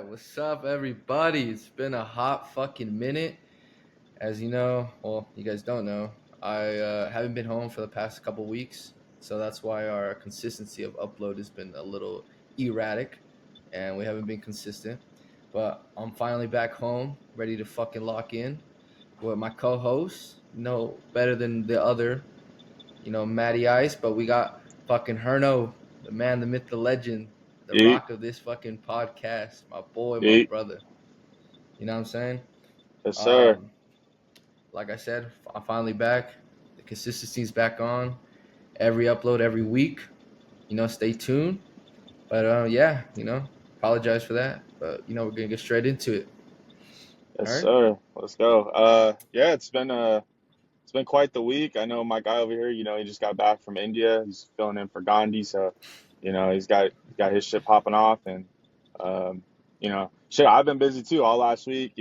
What's up, everybody? It's been a hot fucking minute. As you know, well, you guys don't know, I haven't been home for the past couple weeks, so that's why our consistency of upload has been a little erratic, and we haven't been consistent. But I'm finally back home, ready to fucking lock in with my co-host. No better than the other, Matty Ice, but we got fucking Herno, the man, the myth, the legend, the Yeet, rock of this fucking podcast, my boy, my yeet. brother. You know what I'm saying? Yes, sir. Um, like I said, I'm finally back. The consistency's back on. Every upload every week. Stay tuned. But yeah, apologize for that. But we're gonna get straight into it. Yes, All right. sir. Let's go. Yeah, it's been quite the week. I know my guy over here, he just got back from India. He's filling in for Gandhi, so he's got his shit popping off and shit, I've been busy too all last week,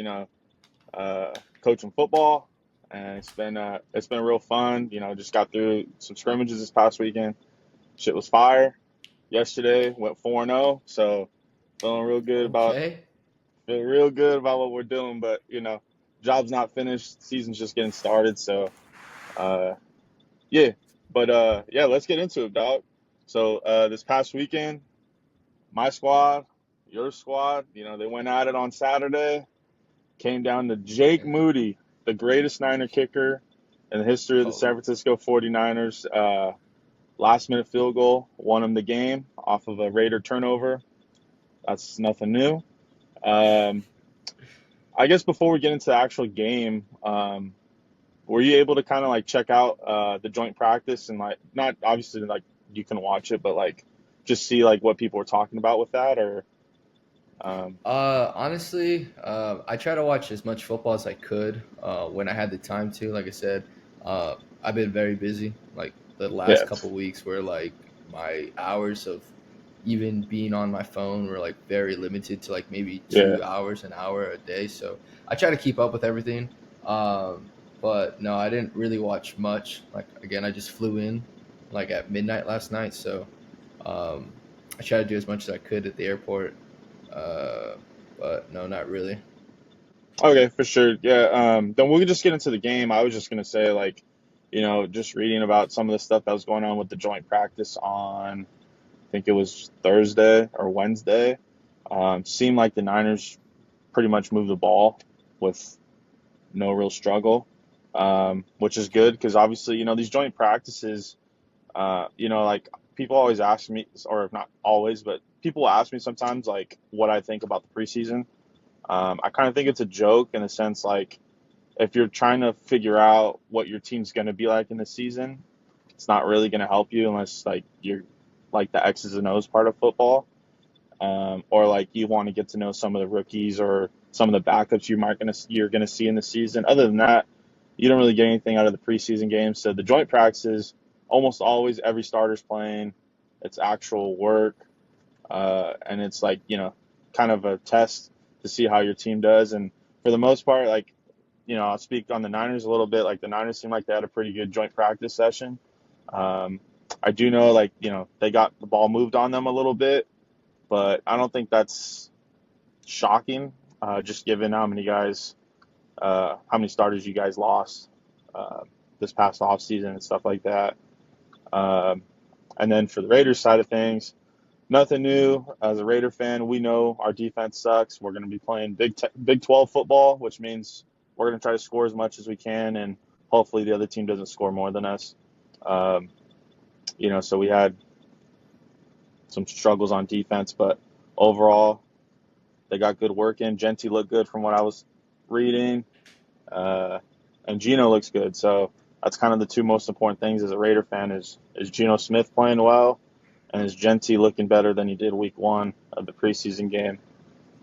coaching football, and it's been real fun. Just got through some scrimmages this past weekend. Shit was fire. Yesterday went 4-0, so feeling real good about Okay. Feel real good about what we're doing, but job's not finished. Season's just getting started, so uh, yeah. But yeah, let's get into it, dog. So this past weekend, my squad, your squad, they went at it on Saturday. Came down to Jake Yeah. Moody, the greatest Niner kicker in the history of the San Oh. Francisco 49ers. Last minute field goal won him the game off of a Raider turnover. That's nothing new. Um, I guess before we get into the actual game, were you able to kind of like check out the joint practice and like not obviously like you can watch it, but like just see like what people were talking about with that or Honestly, I try to watch as much football as I could when I had the time to. Like I said, uh, I've been very busy. Like the last yeah, couple weeks, where like my hours of even being on my phone were like very limited to like maybe yeah, 2 hours, an hour a day. So I try to keep up with everything. But no, I didn't really watch much. Like again, I just flew in like at midnight last night, so um, I tried to do as much as I could at the airport, uh, but no, not really. okay, for sure, yeah. Then we'll just get into the game. I was just gonna say like just reading about some of the stuff that was going on with the joint practice on I think it was Thursday or Wednesday. Seemed like the Niners pretty much moved the ball with no real struggle, which is good because obviously, these joint practices, like people always ask me, or not always, but people ask me sometimes, like, what I think about the preseason. I kind of think it's a joke in a sense, like, if you're trying to figure out what your team's going to be like in the season, it's not really going to help you unless, like, you're like the X's and O's part of football, or like you want to get to know some of the rookies or some of the backups you're gonna see in the season. Other than that, you don't really get anything out of the preseason games. So the joint practices, almost always every starter's playing. It's actual work, and it's like kind of a test to see how your team does. And for the most part, like I'll speak on the Niners a little bit. Like the Niners seem like they had a pretty good joint practice session. Um, I do know, like they got the ball moved on them a little bit, but I don't think that's shocking, just given how many starters you guys lost uh, this past offseason and stuff like that. Um, and then for the Raiders side of things, nothing new. As a Raider fan, we know our defense sucks. We're going to be playing Big 12 football, which means we're going to try to score as much as we can, and hopefully the other team doesn't score more than us. Um, so we had some struggles on defense, but overall, they got good work in. Genty looked good from what I was reading, uh, and Geno looks good. So that's kind of the two most important things as a Raider fan is Geno Smith playing well, and is Genty looking better than he did week one of the preseason game.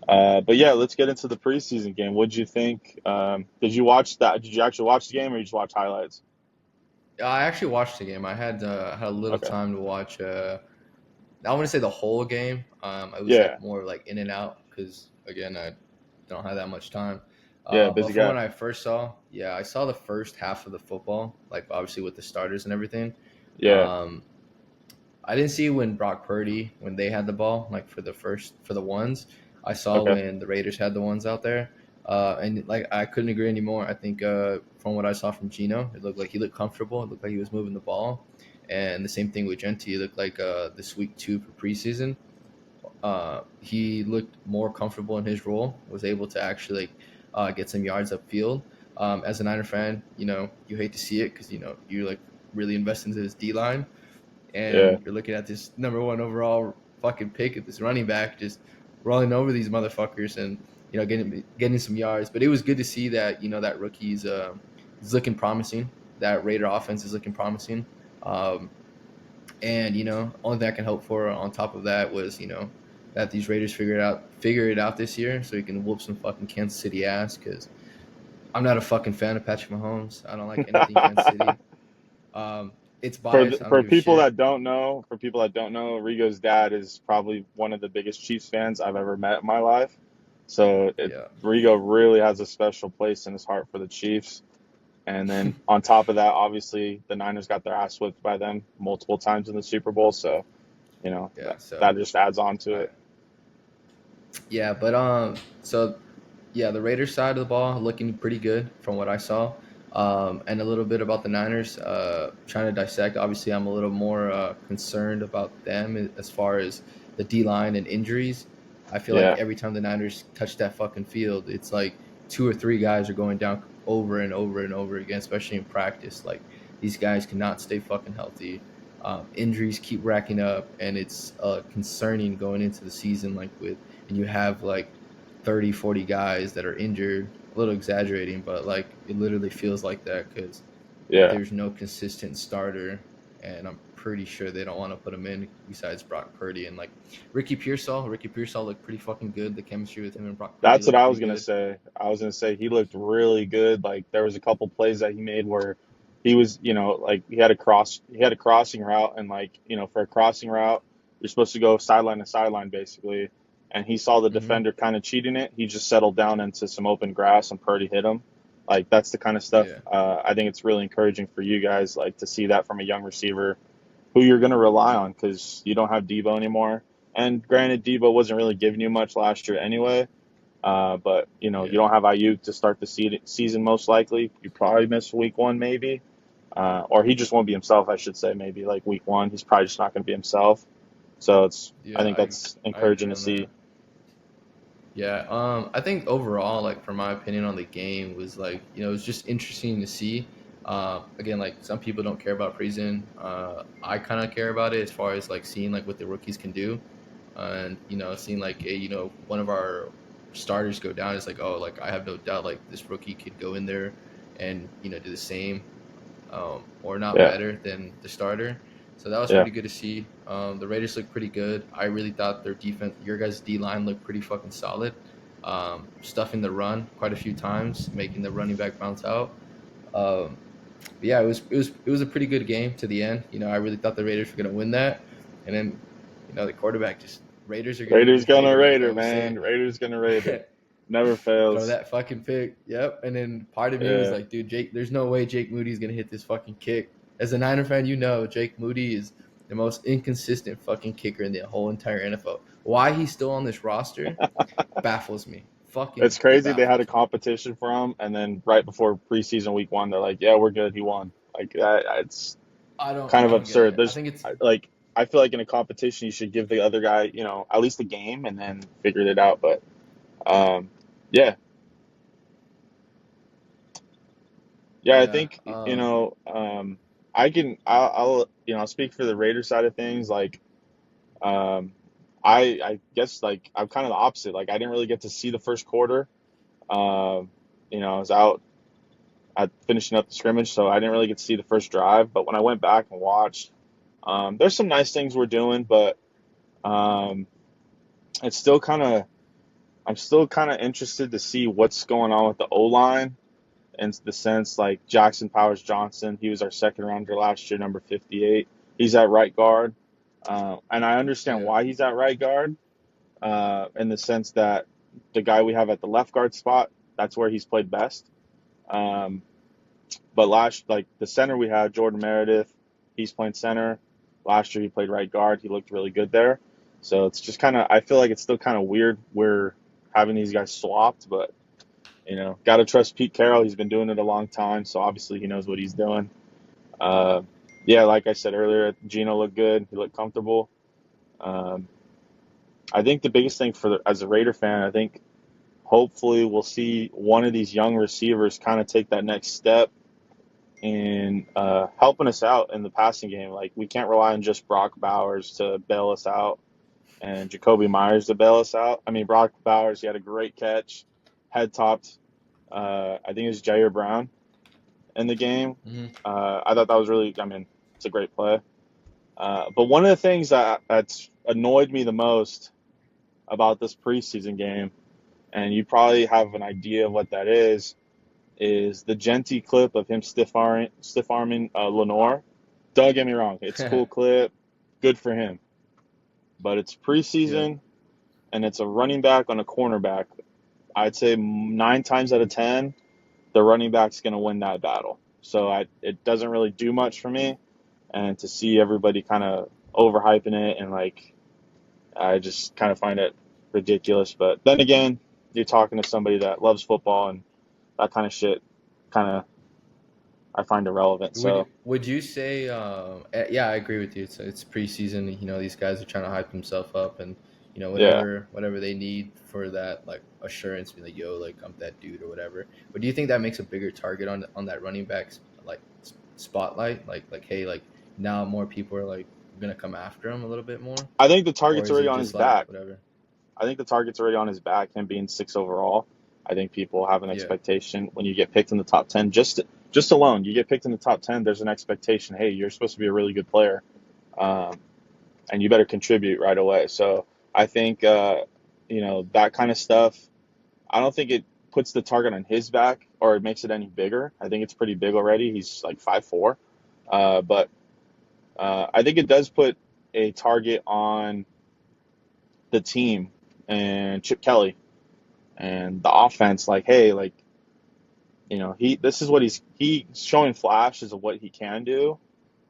But yeah, let's get into the preseason game. What did you think? Did you watch that? Did you actually watch the game, or you just watch highlights? I actually watched the game. I had a little Okay. time to watch. I want to say the whole game. I was Yeah. like more like in and out because again, I don't have that much time. Yeah. But Busy from guy. what I first saw, yeah, I saw the first half of the football, like obviously with the starters and everything. Yeah. Um, I didn't see when Brock Purdy when they had the ball, like for the ones. I saw Okay. when the Raiders had the ones out there. And like I couldn't agree anymore. I think from what I saw from Gino, it looked like he looked comfortable. It looked like he was moving the ball, and the same thing with Genti. It looked like this week 2 for preseason, he looked more comfortable in his role. Was able to actually get some yards upfield. As a Niner fan, you hate to see it because you're like really invested into this D line, Yeah. and you're looking at this number one overall fucking pick at this running back just rolling over these motherfuckers and getting some yards. But it was good to see that that rookie's is looking promising. That Raider offense is looking promising. And only thing I can hope for on top of that was that these Raiders figure it out this year so he can whoop some fucking Kansas City ass. Because I'm not a fucking fan of Patrick Mahomes. I don't like anything Kansas City. It's biased. I don't For give a shit. people that don't know, Rigo's dad is probably one of the biggest Chiefs fans I've ever met in my life. So Yeah. Rigo really has a special place in his heart for the Chiefs. And then on top of that, obviously the Niners got their ass whipped by them multiple times in the Super Bowl. So Yeah. that So just adds on to I it. yeah, but so yeah, the Raiders side of the ball looking pretty good from what I saw. And a little bit about the Niners, trying to dissect. Obviously, I'm a little more concerned about them as far as the D line and injuries. I feel like Yeah, every time the Niners touch that fucking field, it's like two or three guys are going down over and over and over again, especially in practice. Like these guys cannot stay fucking healthy. Injuries keep racking up, and it's concerning going into the season. And you have like 30, 40 guys that are injured. A little exaggerating, but like it literally feels like that because yeah. there's no consistent starter, and I'm pretty sure they don't want to put him in besides Brock Purdy and like Ricky Pearsall. Ricky Pearsall looked pretty fucking good. The chemistry with him and Brock Purdy That's what looked I pretty was gonna good. say. I was gonna say he looked really good. Like there was a couple plays that he made where he was, like he had a crossing route, and like for a crossing route, you're supposed to go sideline to sideline basically. And he saw the Hmm. defender kind of cheating it. He just settled down into some open grass, and Purdy hit him. Like that's the kind of stuff. Yeah, I think it's really encouraging for you guys, like to see that from a young receiver who you're gonna rely on because you don't have Debo anymore. And granted, Debo wasn't really giving you much last year anyway. But you yeah, don't have Ayuk to start the season most likely. You probably miss week one maybe, or he just won't be himself. I should say maybe like week one, he's probably just not going to be himself. So I yeah. think I that's I encouraging agree to on see. that. Yeah, I think overall, like for my opinion on the game was like, it was just interesting to see. Again, like some people don't care about preseason. I kind of care about it as far as like seeing like what the rookies can do, and seeing like one of our starters go down. It's like, oh, like I have no doubt like this rookie could go in there and do the same, or not Yeah, better than the starter. So that was yeah, pretty good to see. The Raiders looked pretty good. I really thought their defense, your guys' D line looked pretty fucking solid. Stuffing the run quite a few times, making the running back bounce out. Um, but yeah, it was a pretty good game to the end. I really thought the Raiders were gonna win that, and then the quarterback just Raiders are gonna be Raiders gonna Raider. Like I Raider, always man. say. Raiders gonna Raider. Never Throw fails. that fucking pick. Yep. And then part of me was Yeah, like, dude, Jake, there's no way Jake Moody's gonna hit this fucking kick. As a Niner fan, Jake Moody is the most inconsistent fucking kicker in the whole entire NFL. Why he's still on this roster baffles me. it's Fucking crazy. They had a baffles me. competition for him, and then right before preseason week one, they're like, "Yeah, we're good. He won." Like that. It's kind of I don't get absurd. it. I There's think it's like I feel like in a competition you should give the other guy, at least a game and then figure it out. But um, yeah, yeah, I yeah. think I'll speak for the Raiders side of things. Like um, I guess like I'm kind of the opposite. Like I didn't really get to see the first quarter. Um, I was out at finishing up the scrimmage, so I didn't really get to see the first drive. But when I went back and watched, there's some nice things we're doing, but um, it's still kind of I'm still kind of interested to see what's going on with the O line in the sense like Jackson Powers Johnson. He was our second rounder last year, number 58. He's at right guard, and I understand Yeah. why he's at right guard in the sense that the guy we have at the left guard spot, that's where he's played best. Um, but like the center we had, Jordan Meredith, he's playing center. Last year he played right guard. He looked really good there. So it's just kind of, I feel like it's still kind of weird we're having these guys swapped, but got to trust Pete Carroll. He's been doing it a long time, so obviously he knows what he's doing. Uh, yeah, like I said earlier, Gino looked good. He looked comfortable. Um, I think the biggest thing as a Raider fan, I think hopefully we'll see one of these young receivers kind of take that next step in helping us out in the passing game. Like we can't rely on just Brock Bowers to bail us out and Jacoby Myers to bail us out. I mean, Brock Bowers, he had a great catch, head topped. I think it was Jair Brown in the game. Hmm. I thought that was really, I mean, it's a great play. But one of the things that's annoyed me the most about this preseason game, and you probably have an idea of what that is the Genty clip of him stiff arming Lenore. Don't get me wrong, it's a cool clip, good for him. But it's Yeah. preseason, and it's a running back on a cornerback. I'd say 9 times out of 10, the running back's going to win that battle. So it doesn't really do much for me. And to see everybody kind of overhyping it and like, I just kind of find it ridiculous. But then again, you're talking to somebody that loves football and that kind of shit kind of I find irrelevant. So Would you say? Yeah, I agree with you. It's preseason. These guys are trying to hype themselves up, and yeah, whatever they need for that like assurance, be like, yo, like I'm that dude or whatever. But do you think that makes a bigger target on that running back like spotlight? Like hey, like now more people are like gonna come after him a little bit more, I think the or target's is already it on his just like back. whatever? I think the target's already on his back. Him being six overall. I think people have an Yeah, expectation when you get picked in the top 10. Just alone, you get picked in the top 10. There's an expectation. Hey, you're supposed to be a really good player, um, and you better contribute right away. So I think that kind of stuff. I don't think it puts the target on his back or it makes it any bigger. I think it's pretty big already. He's like 5'4", but I think it does put a target on the team and Chip Kelly and the offense. Like, hey, like this is what he's showing flashes of what he can do.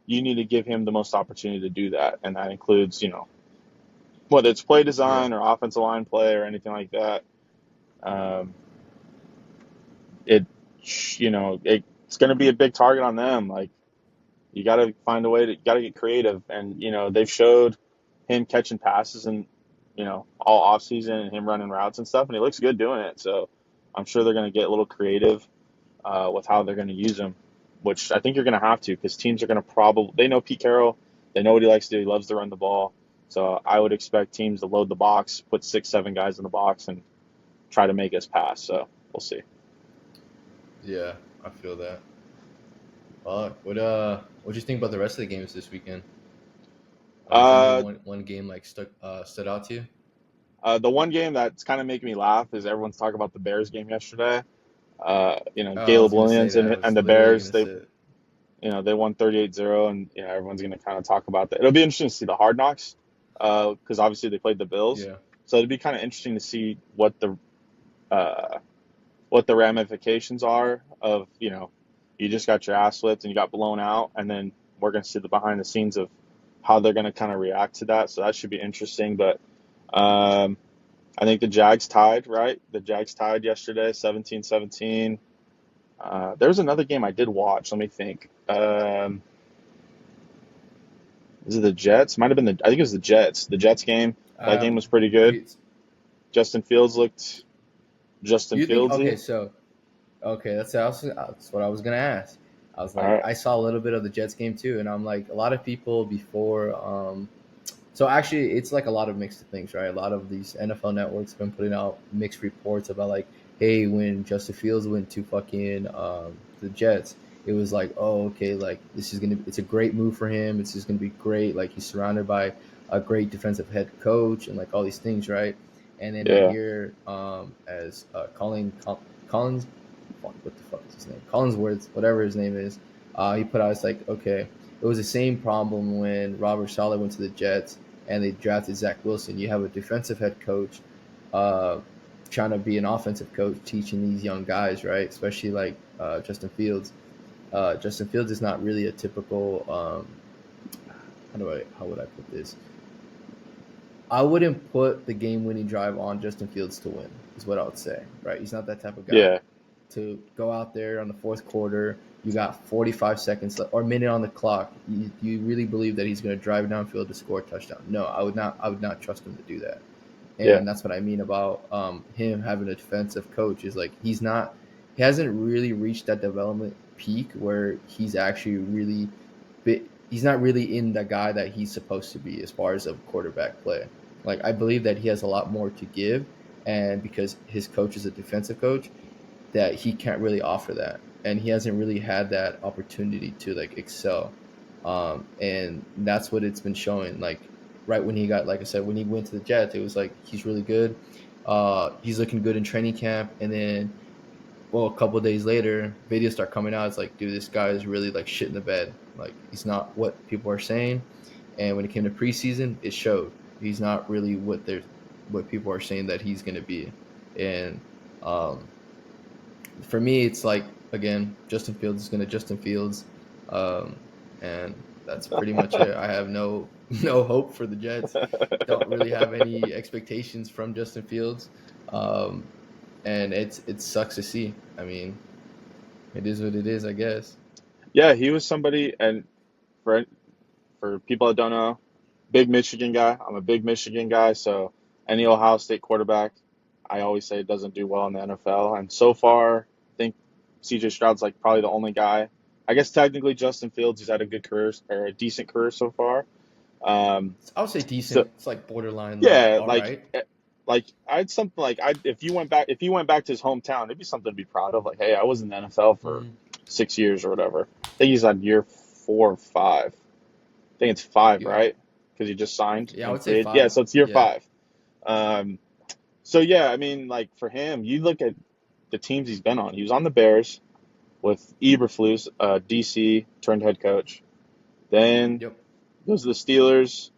You need to give him the most opportunity to do that, and that includes whether it's play yeah, design or offensive line play or anything like that. Um, it it's going to be a big target on them. Like you got to find a way to got to get creative, and they've showed him catching passes and all off season and him running routes and stuff, and he looks good doing it. So I'm sure they're going to get a little creative with how they're going to use him, which I think you're going to have to because teams are going to probably they know Pete Carroll, they know what he likes to do. He loves to run the ball, so I would expect teams to load the box, put 6, 7 guys in the box, and try to make us pass. So we'll see. yeah. I feel that. What do you think about the rest of the games this weekend? Is any Uh, one game like stood out to you? the one game that's kind of making me laugh is everyone's talking about the Bears game yesterday. Oh, I Caleb was gonna say Williams that. I and was the literally Bears, gonna say it. they won 38-0, and everyone's going to kind of talk about that. It'll be interesting to see the Hard Knocks because obviously they played the Bills. Yeah, So it'd be kind of interesting to see uh, what the ramifications are of, you just got your ass whipped and you got blown out, and then we're going to see the behind the scenes of how they're going to kind of react to that. So that should be interesting. But um, I think the Jags tied, right? The Jags tied yesterday, 17-17. There was another game I did watch. Let me think. Is it the Jets? Might have been I think it was the Jets. The Jets game. That game um, was pretty good. Pete, Justin Fields looked Justin you think Fieldsy. okay? So okay, that's what I was gonna ask. I was All like, right. I saw a little bit of the Jets game too, and I'm like, a lot of people before. So actually, it's like a lot of mixed things, right? A lot of these NFL networks have been putting out mixed reports about like, hey, when Justin Fields went to fucking the Jets, it was like, oh, okay, like it's a great move for him. It's just gonna be great. Like he's surrounded by a great defensive head coach and like all these things, right? And then I Yeah. hear as Collins, fuck, what the fuck is his name? Collinsworth, whatever his name is. He put out, it's like, okay, it was the same problem when Robert Saleh went to the Jets and they drafted Zach Wilson. You have a defensive head coach uh, trying to be an offensive coach, teaching these young guys, right? Especially like Justin Fields. Justin Fields is not really a typical. How would I put this? I wouldn't put the game-winning drive on Justin Fields to win, is what I would say. Right? He's not that type of guy Yeah, to go out there on the fourth quarter. You got 45 seconds or a minute on the clock. You really believe that he's going to drive downfield to score a touchdown? No, I would not. I would not trust him to do that. yeah, And that's what I mean about him having a defensive coach. Is like he hasn't really reached that development peak where he's actually really, he's not really in the guy that he's supposed to be as far as a quarterback play. Like I believe that he has a lot more to give, and because his coach is a defensive coach, that he can't really offer that, and he hasn't really had that opportunity to like excel. And that's what it's been showing. Like right when he got, like I said, when he went to the Jets, it was like he's really good. He's looking good in training camp, and then well, a couple of days later, videos start coming out. It's like, dude, this guy is really like shit in the bed. Like he's not what people are saying. And when it came to preseason, it showed. He's not really what people are saying that he's going to be. And um, for me, it's like again, Justin Fields is going to Justin Fields, um, and that's pretty much it. I have no no hope for the Jets. Don't really have any expectations from Justin Fields, um, and it sucks to see. I mean, it is what it is, I guess. yeah. He was somebody, and for for people that don't know, big Michigan guy. I'm a big Michigan guy, so any Ohio State quarterback, I always say doesn't do well in the NFL. And so far, I think CJ Stroud's like probably the only guy. I guess technically Justin Fields has had a good career or a decent career so far. I would say So decent. It's like borderline, like yeah, all right. like I'd something like I if he went back to his hometown, it'd be something to be proud of. Like, hey, I was in the NFL for Mm, 6 years or whatever. I think he's on year 4 or 5. I think it's 5, yeah, right? Because he just signed yeah, I and would say free. Yeah, 5. so it's year Yeah, 5. Um, so yeah, I mean, like for him, you look at the teams he's been on. He was on the Bears with Eberflus, DC turned head coach. Then yep, goes to the Steelers,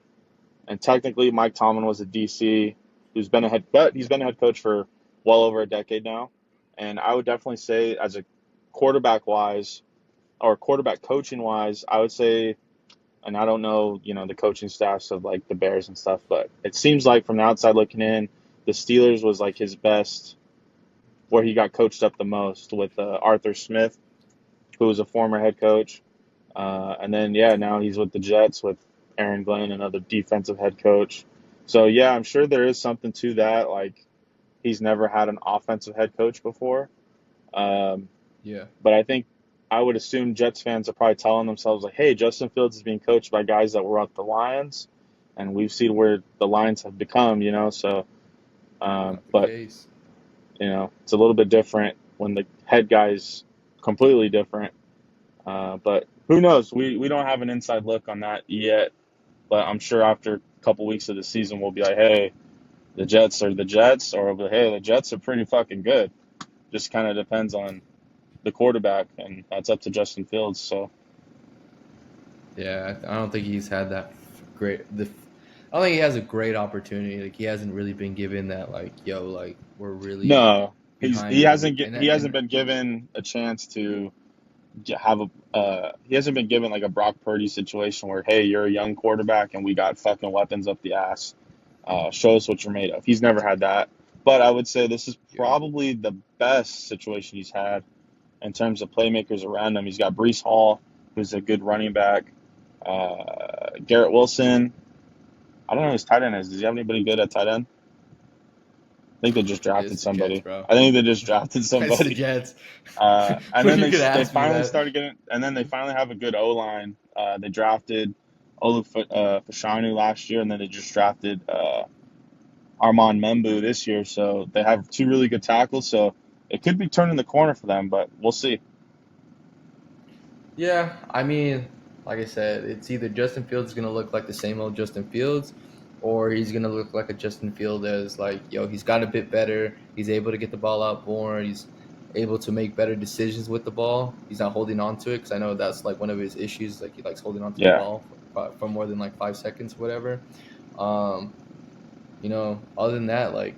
and technically Mike Tomlin was a DC who's been a but he's been a head coach for well over a decade now. And I would definitely say, as a quarterback wise or quarterback coaching wise, I would say, and I don't know, the coaching staffs of like the Bears and stuff, but it seems like from the outside looking in, the Steelers was like his best, where he got coached up the most with Arthur Smith, who was a former head coach. And then, yeah, now he's with the Jets with Aaron Glenn, another defensive head coach. So, yeah, I'm sure there is something to that. Like, he's never had an offensive head coach before. Um, yeah, but I think I would assume Jets fans are probably telling themselves, like, hey, Justin Fields is being coached by guys that were at the Lions, and we've seen where the Lions have become. So, not the but, case. it's a little bit different when the head guy's completely different. But who knows? We don't have an inside look on that yet. But I'm sure after a couple weeks of the season, we'll be like, hey, the Jets are the Jets, or we'll be like, hey, the Jets are pretty fucking good. Just kind of depends on the quarterback, and that's up to Justin Fields. So Yeah, I don't think he's had that great. I don't think he has a great opportunity. Like he hasn't really been given that. Like, yo, like we're really no, behind you, and he hasn't and been given a chance to have a he hasn't been given like a Brock Purdy situation where, hey, you're a young quarterback and we got fucking weapons up the ass. Show us what you're made of. He's never had that. But I would say this is yeah, probably the best situation he's had in terms of playmakers around him. He's got Brees Hall, who's a good running back. Garrett Wilson. I don't know who his tight end is. Does he have anybody good at tight end? I think they just drafted it's the Jets, somebody. bro. I think they just drafted It's the somebody. Jets. And then You could they ask me finally that. started getting, and then they finally have a good O line. They drafted Olu Fashanu last year, and then they just drafted Armand Membu this year. So they have two really good tackles. So it could be turning the corner for them, but we'll see. Yeah, I mean, like I said, it's either Justin Fields is gonna look like the same old Justin Fields, or he's gonna look like a Justin Field as like, yo, he's got a bit better. He's able to get the ball out more. He's able to make better decisions with the ball. He's not holding on to it because I know that's like one of his issues. Like he likes holding on to the Yeah, ball for more than like 5 seconds, whatever. Um, other than that, like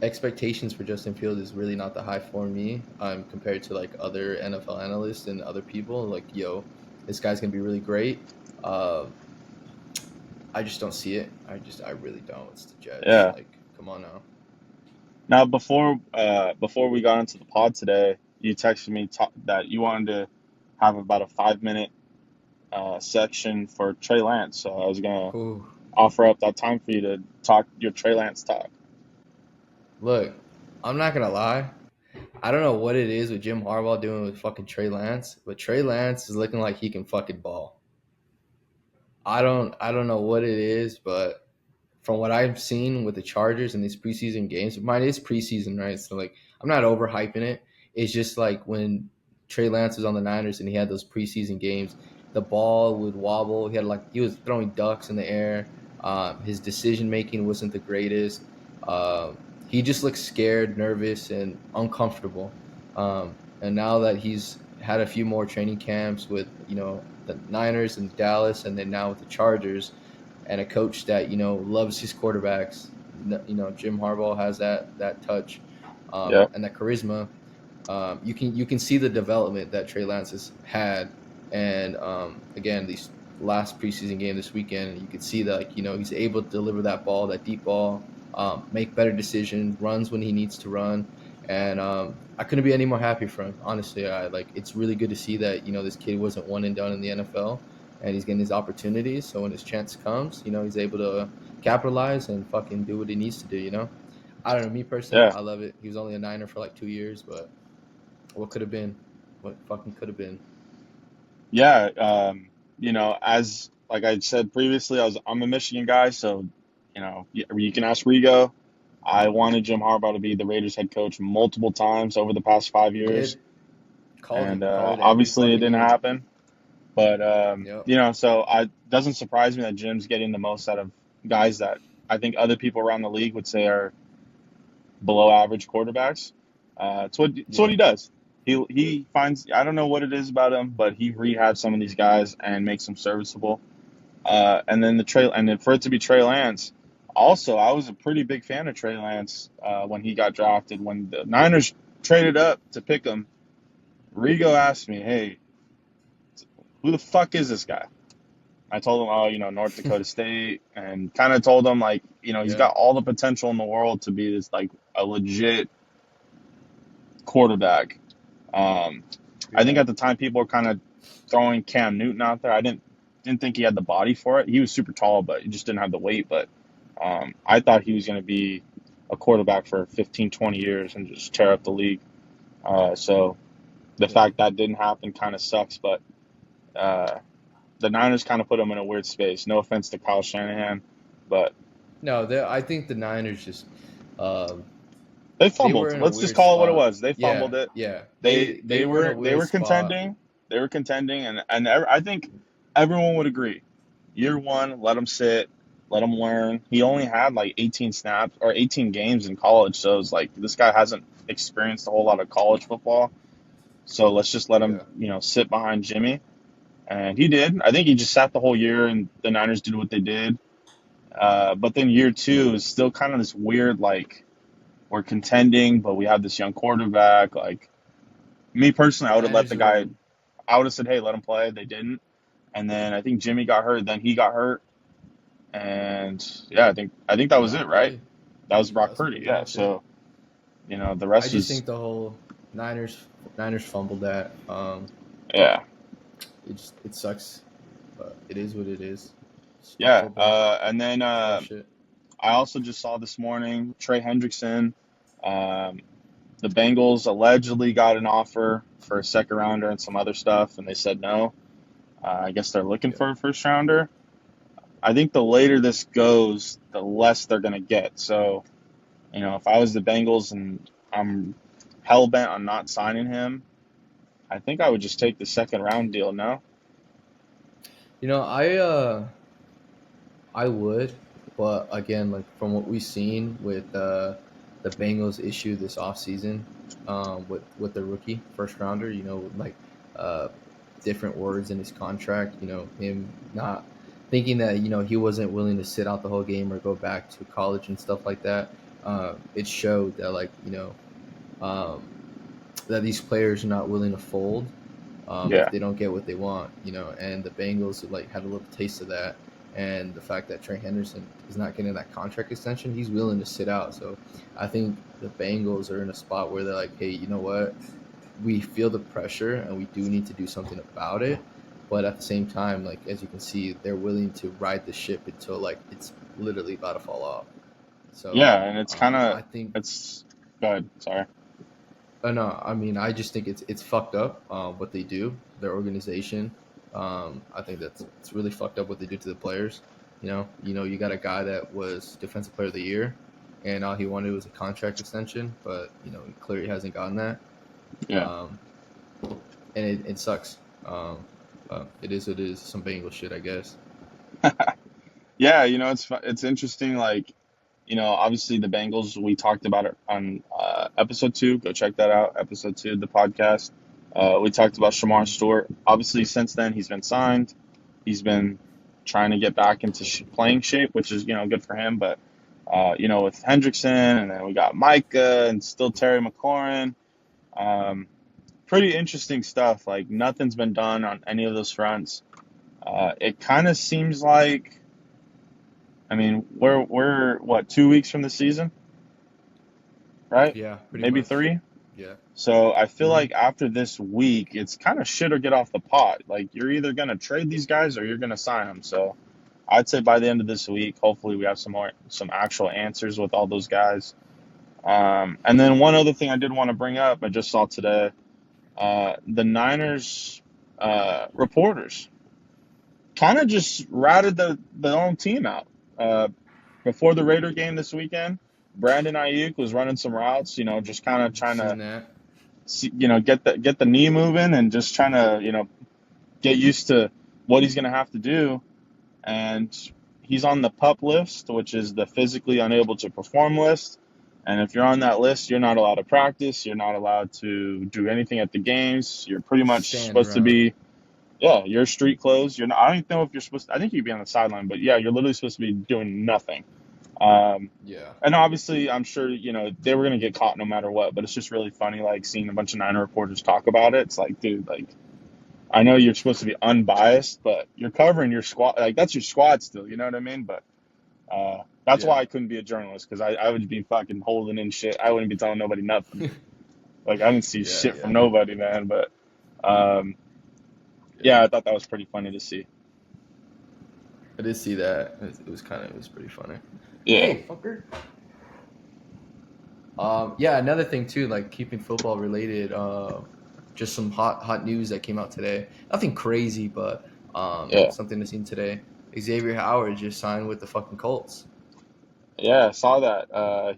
expectations for Justin Fields is really not that high for me. Compared to like other NFL analysts and other people. Like, yo, this guy's gonna be really great. Um, I just don't see it. I really don't. It's the Jets. Yeah. Like, come on now. Now, before we got into the pod today, you texted me that you wanted to have about a 5 minute section for Trey Lance. So I was gonna Whew. offer up that time for you to talk your Trey Lance talk. Look, I'm not gonna lie. I don't know what it is with Jim Harbaugh doing with fucking Trey Lance, but Trey Lance is looking like he can fucking ball. I don't know what it is, but from what I've seen with the Chargers in these preseason games, mine is preseason, right? So like I'm not overhyping it. It's just like when Trey Lance was on the Niners and he had those preseason games, the ball would wobble. He was throwing ducks in the air. His decision making wasn't the greatest. He just looked scared, nervous, and uncomfortable. And now that he's had a few more training camps with the Niners and Dallas, and then now with the Chargers, and a coach that loves his quarterbacks. Jim Harbaugh has that touch Yeah, and that charisma. You can see the development that Trey Lance has had, and again, these last preseason game this weekend, you could see that he's able to deliver that ball, that deep ball, make better decisions, runs when he needs to run, and I couldn't be any more happy for him. Honestly, I like it's really good to see that this kid wasn't one and done in the NFL, and he's getting his opportunities. So when his chance comes, he's able to capitalize and fucking do what he needs to do. I don't know. Me personally, yeah, I love it. He was only a Niner for like 2 years, but what could have been? What fucking could have been? yeah. As like I said previously, I'm a Michigan guy, so you can ask Rigo. I wanted Jim Harbaugh to be the Raiders head coach multiple times over the past 5 years, Did called and it, called it every obviously it fucking didn't year. happen. But Yep. so I doesn't surprise me that Jim's getting the most out of guys that I think other people around the league would say are below average quarterbacks. It's what Yeah. he does. He finds, I don't know what it is about him, but he rehabs some of these guys and makes them serviceable. And then for it to be Trey Lance, also I was a pretty big fan of Trey Lance when he got drafted. When the Niners traded up to pick him, Rigo asked me, "Hey, who the fuck is this guy?" I told him, "Oh, North Dakota State," and kind of told him like, he's Yeah. got all the potential in the world to be this like a legit quarterback. Um, I think Yeah. at the time people were kind of throwing Cam Newton out there. I didn't think he had the body for it. He was super tall, but he just didn't have the weight. But I thought he was going to be a quarterback for 15, 20 years and just tear up the league. So the Yeah. fact that didn't happen kind of sucks. But uh, the Niners kind of put him in a weird space. No offense to Kyle Shanahan, but No, I think the Niners just um, they they were fumbled. in a Let's just weird call it what it spot. was. They fumbled Yeah. it. Yeah. They They they were in a were they weird were spot. contending. They were contending, and I think everyone would agree. Year one, let him sit, let him learn. He only had like 18 snaps or 18 games in college, so it's like this guy hasn't experienced a whole lot of college football. So let's just let him, Yeah. sit behind Jimmy, and he did. I think he just sat the whole year, and the Niners did what they did. But then year two is still kind of this weird like we're contending, but we have this young quarterback. Like me personally, I would have let Niners the are guy. I would have said, "Hey, let him play." They didn't, and then I think Jimmy got hurt. Then he got hurt, and yeah, I think that was it, Brock right? Purdy. That was That Brock was Purdy. pretty Yeah. much it. So the I rest just was think the whole Niners fumbled that. yeah, It sucks, but it is what it is. It's yeah. football. And then Football shit. I also just saw this morning Trey Hendrickson. Um, the Bengals allegedly got an offer for a second rounder and some other stuff, and they said no. I guess they're looking Yeah. for a first rounder. I think the later this goes, the less they're going to get. So, if I was the Bengals and I'm hell bent on not signing him, I think I would just take the second round deal. No? I would, but again, like from what we've seen with the Bengals issue this offseason, with the rookie first rounder, like uh different words in his contract, him not thinking that, he wasn't willing to sit out the whole game or go back to college and stuff like that. It showed that like, um that these players are not willing to fold if Yeah. they don't get what they want, and the Bengals like had a little taste of that. and the fact that Trey Henderson is not getting that contract extension, he's willing to sit out. So I think the Bengals are in a spot where they're like, hey, you know what? We feel the pressure and we do need to do something about it. But at the same time, like as you can see, they're willing to ride the ship until like it's literally about to fall off. So Yeah, and it's kind of I think it's go ahead. Sorry. no, I mean, I just think it's fucked up what they do, their organization. I think that's it's really fucked up what they do to the players. You got a guy that was defensive player of the year, and all he wanted was a contract extension, but he clearly hasn't gotten that, Yeah. um, and it sucks. It is some Bengal shit, I guess. Yeah, it's interesting. Like, obviously the Bengals. We talked about it on episode 2. Go check that out. Episode 2 of the podcast. We talked about Shamar Mhm. Stewart. Obviously, since then he's been signed. He's been trying to get back into playing shape, which is good for him. But with Hendrickson, and then we got Micah, and still Terry McLaurin. Um, Pretty interesting stuff. Like nothing's been done on any of those fronts. It kind of seems like, I mean, we're what, 2 weeks from the season, right? Yeah, pretty Maybe much. 3. Yeah. So I feel Hmm. like after this week, it's kind of shit or get off the pot. Like you're either gonna trade these guys or you're gonna sign them. So I'd say by the end of this week, hopefully we have some actual answers with all those guys. And then one other thing I did want to bring up, I just saw today, the Niners reporters kind of just ratted the own team out. Uh, Before the Raider game this weekend, Brandon Ayuk was running some routes, just kind of trying to Seen that. see, get the knee moving and just trying to, get used to what he's going to have to do. And he's on the PUP list, which is the physically unable to perform list. And if you're on that list, you're not allowed to practice. You're not allowed to do anything at the games. You're pretty much Stand supposed to around. be, yeah, you're street clothes. You're not, I don't even know if you're supposed to, I think you'd be on the sideline, but yeah, you're literally supposed to be doing nothing. Um, Yeah. and obviously, I'm sure, they were going to get caught no matter what, but it's just really funny, like, seeing a bunch of Niner reporters talk about it. It's like, dude, like, I know you're supposed to be unbiased, but you're covering your squad. Like, that's your squad still, you know what I mean? But that's why Yeah. I couldn't be a journalist, because I would be fucking holding in shit. I wouldn't be telling nobody nothing. Like, I didn't see Yeah. shit from Yeah. nobody, man. But um, Yeah. yeah, I thought that was pretty funny to see. I did see that. It was pretty funny. Yeah. Hey, fucker. Yeah, another thing too, like keeping football related. Just some hot news that came out today. Nothing crazy, but Yeah. something to see today. Xavier Howard just signed with the fucking Colts. Yeah, I saw that. I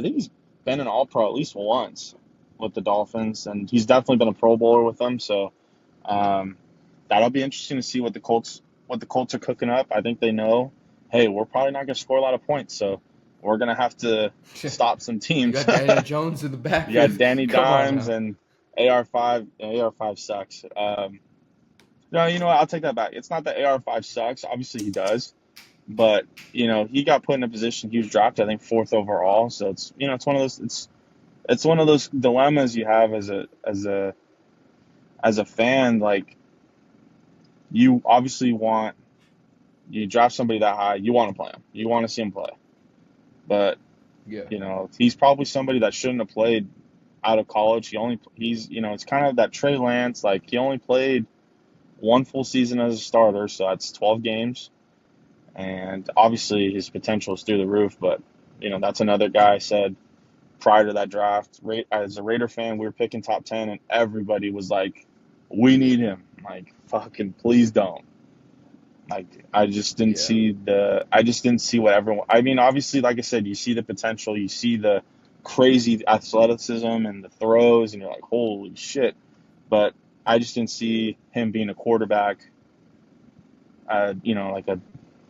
think he's been an All Pro at least once with the Dolphins, and he's definitely been a Pro Bowler with them. So um, that'll be interesting to see what the Colts are cooking up. I think they know, hey, we're probably not going to score a lot of points, so we're going to have to stop some You teams. got Daniel Jones in the You got backfield. Danny Come on Dimes now. and AR5. AR5 sucks. No, you know what? I'll take that back. It's not that AR5 sucks. Obviously, he does. But he got put in a position. He was drafted, I think, 4th overall. So it's one of those. It's one of those dilemmas you have as a fan. Like, you obviously you draft somebody that high, you want to play him. You want to see him play. But Yeah. he's probably somebody that shouldn't have played out of college. It's kind of that Trey Lance. Like, he only played one full season as a starter, so that's 12 games. And obviously his potential is through the roof. But that's another guy I said prior to that draft. As a Raider fan, we were picking top 10, and everybody was like, "We need him." Like, fucking, please don't. Like, Yeah. I just didn't see what everyone. I mean, obviously, like I said, you see the potential, you see the crazy athleticism and the throws, and you're like, "Holy shit!" But I just didn't see him being a quarterback. Like a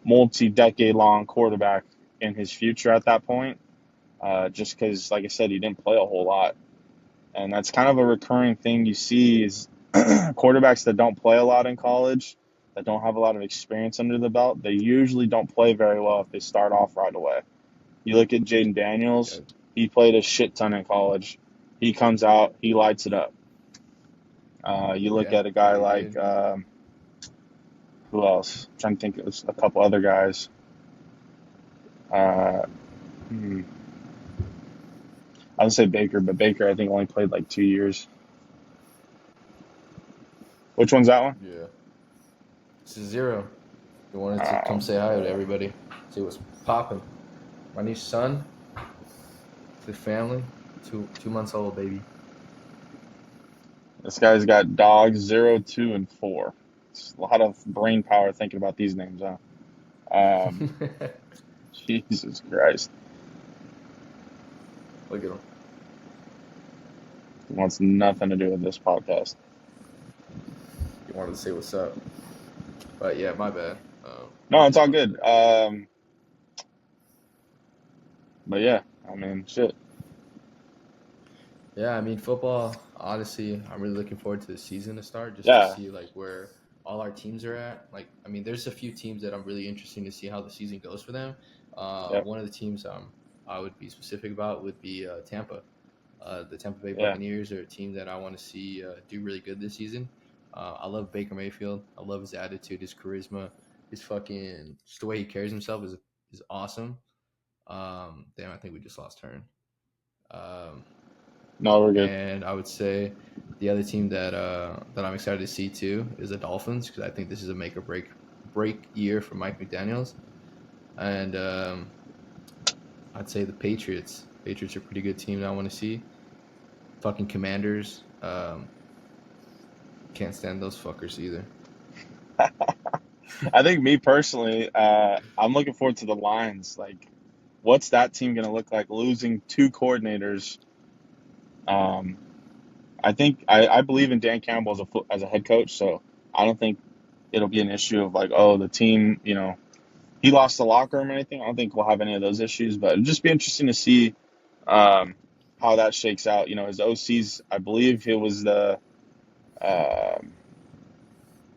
multi-decade long quarterback in his future at that point. Just because, like I said, he didn't play a whole lot. And that's kind of a recurring thing you see is quarterbacks that don't play a lot in college, that don't have a lot of experience under the belt, they usually don't play very well if they start off right away. You look at Jaden Daniels, Yeah. he played a shit ton in college. He comes out, he lights it up. You look Yeah. at a guy Yeah. He like, did. Who else? I'm trying to think of a couple other guys. Uh, hmm, I would say Baker, but Baker I think only played like 2 years. Which one's that one? Yeah. This is Zero. He wanted to Oh, come say hi to everybody. See what's popping. My new son, the family, 2 months old, baby. this guy's got dogs 0, 2, and 4. It's a lot of brain power thinking about these names, huh? Um, Jesus Christ. Look at him. It wants nothing to do with this podcast. He wanted to say what's up. But yeah, my bad. No, it's Just all wanted good. to. But yeah, I mean, shit. Yeah, I mean football. Honestly, I'm really looking forward to the season to start, just to Yeah, see like where all our teams are at. Like, I mean, there's a few teams that I'm really interested to see how the season goes for them. yeah, One of the teams I would be specific about would be Tampa. The Tampa Bay yeah. Buccaneers are a team that I want to see do really good this season. I love Baker Mayfield. I love his attitude, his charisma, his fucking just the way he carries himself is awesome. Damn, I think we just lost turn. Um, No, we're good. and I would say the other team that I'm excited to see too is the Dolphins because I think this is a make or break year for Mike McDaniel's. And I'd say the Patriots. Patriots are a pretty good team that I want to see. Fucking Commanders. Can't stand those fuckers either. I think me personally, I'm looking forward to the Lions. Like, what's that team going to look like losing two coordinators? Um, I think I believe in Dan Campbell as a head coach, so I don't think it'll be an issue of like, oh, the team, he lost the locker room or anything. I don't think we'll have any of those issues, but it'll just be interesting to see um, how that shakes out. His OC's, I believe it was the um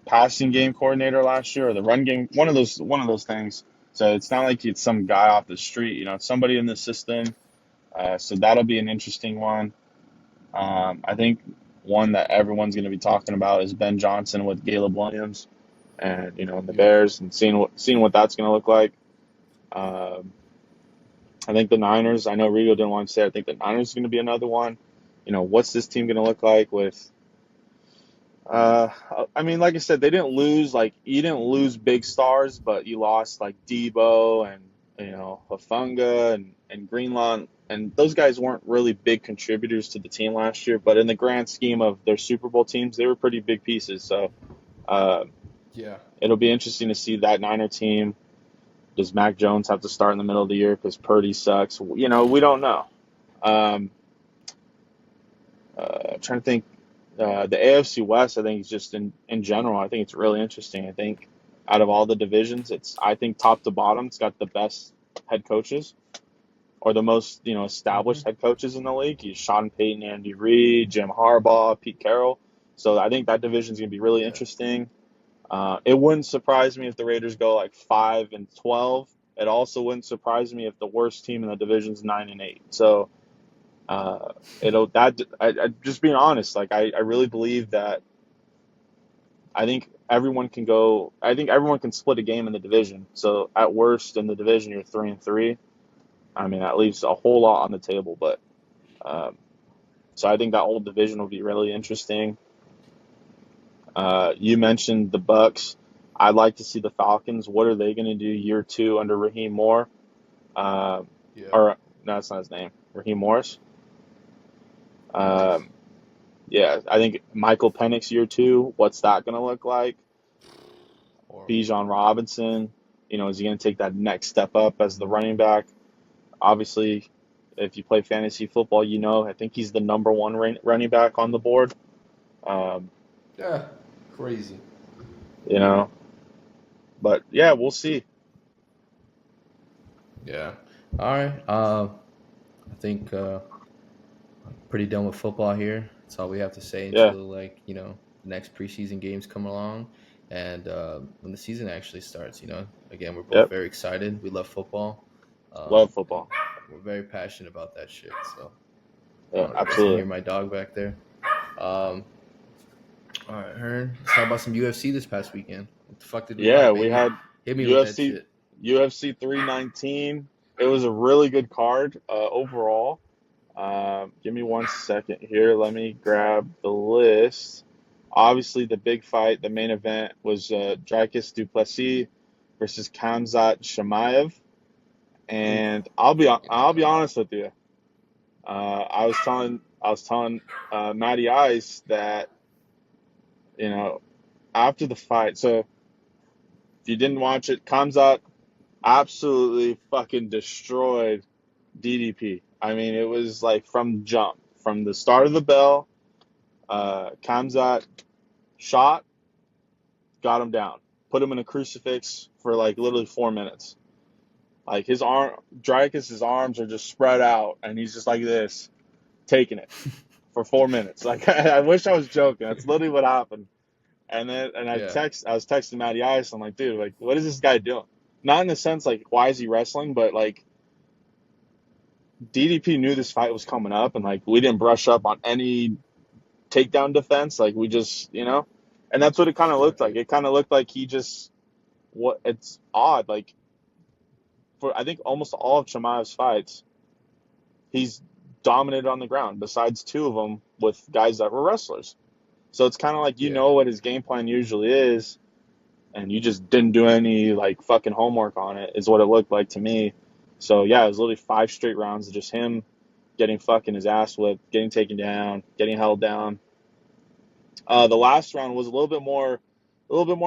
passing game coordinator last year or the run game, one of those things. So it's not like it's some guy off the street. It's somebody in the system. So that'll be an interesting one. I think one that everyone's going to be talking about is Ben Johnson with Caleb Williams, and the Yep. Bears, and seeing what that's going to look like. Um, I think the Niners. I know Rigo didn't want to say. I think the Niners is going to be another one. What's this team going to look like with? Uh, I mean, like I said, they didn't lose like you didn't lose big stars, but you lost like Debo and Hafunga and Greenlaw, and those guys weren't really big contributors to the team last year. But in the grand scheme of their Super Bowl teams, they were pretty big pieces. So uh, Yeah. it'll be interesting to see that Niner team. Does Mac Jones have to start in the middle of the year because Purdy sucks? We don't know. Um, Trying to think. The AFC West, I think, is just in general. I think it's really interesting. I think out of all the divisions, I think top to bottom, it's got the best head coaches or the most Hmm. established head coaches in the league. You Sean Payton, Andy Reid, Jim Harbaugh, Pete Carroll. So I think that division is going to be really Yeah. interesting. It wouldn't surprise me if the Raiders go like 5-12. It also wouldn't surprise me if the worst team in the division is 9-8. So it'll that I just being honest, like I really believe that I think everyone can go. I think everyone can split a game in the division. So at worst in the division, you're 3-3. I mean, that leaves a whole lot on the table. But um, so I think that whole division will be really interesting. You mentioned the Bucks. I'd like to see the Falcons. What are they going to do year two under Raheem Moore? Uh, Yeah. or no, that's not his name. Raheem Morris. Morris. Um, yeah, I think Michael Penix year two. What's that going to look like? Horrible. Bijan Robinson, is he going to take that next step up as the running back? Obviously, if you play fantasy football, I think he's the number one running back on the board. Um, Yeah. Crazy. you know, but yeah, we'll see. Yeah. All right. I think pretty done with football here. That's all we have to say Yeah, until the next preseason games come along, and when the season actually starts. Again, we're both yep, very excited. We love football, love and football. we're very passionate about that shit. So I Yeah, don't know if you guys can absolutely. hear my dog back there. Um, All right, Hearn. Let's talk about some UFC this past weekend. What the fuck did we Yeah, have, we baby? had Hit me with that UFC shit. UFC 319. It was a really good card overall. Give me 1 second here. Let me grab the list. Obviously, the big fight, the main event, was Dricus Du Plessis versus Khamzat Chimaev. Oof. And Fucking I'll be hell. honest with you. I was telling Matty Ice that you know after the fight. So if you didn't watch it, Khamzat absolutely fucking destroyed DDP. I mean, it was like from jump, from the start of the bell. Kamzat shot, got him down, put him in a crucifix for like literally 4 minutes. Like his Dreykus's arms are just spread out, and he's just like this, taking it for 4 minutes. Like I wish I was joking. That's literally what happened. And Yeah. I was texting Matty Ice. I'm like, dude, like, what is this guy doing? Not in the sense like, why is he wrestling, but like DDP knew this fight was coming up, and like we didn't brush up on any takedown defense. Like we just, and that's what it kind of looked like. Right. It kind of looked like he just what it's odd. Like for I think almost all of Chimaev's fights, he's dominated on the ground. Besides two of them with guys that were wrestlers. So it's kind of like you Yeah. know what his game plan usually is, and you just didn't do any like fucking homework on it. Is what it looked like to me. So yeah, it was literally 5 straight rounds of just him getting fucking his ass whipped, getting taken down, getting held down. The last round was a little bit more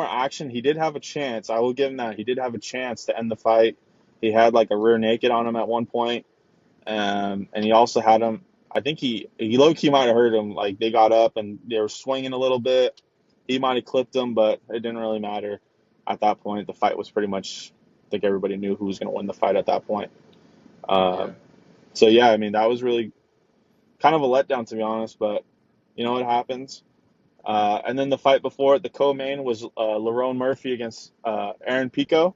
action. He did have a chance. I will give him that. He did have a chance to end the fight. He had like a rear naked on him at one point, and he also had him. I think he low key might have hurt him. Like they got up and they were swinging a little bit. He might have clipped him, but it didn't really matter at that point. The fight was pretty much. I think everybody knew who was going to win the fight at that point. Yeah. Um, so yeah, I mean that was really kind of a letdown to be honest, but you know what happens. And then the fight before it, the co-main was Lerone Murphy against Aaron Pico.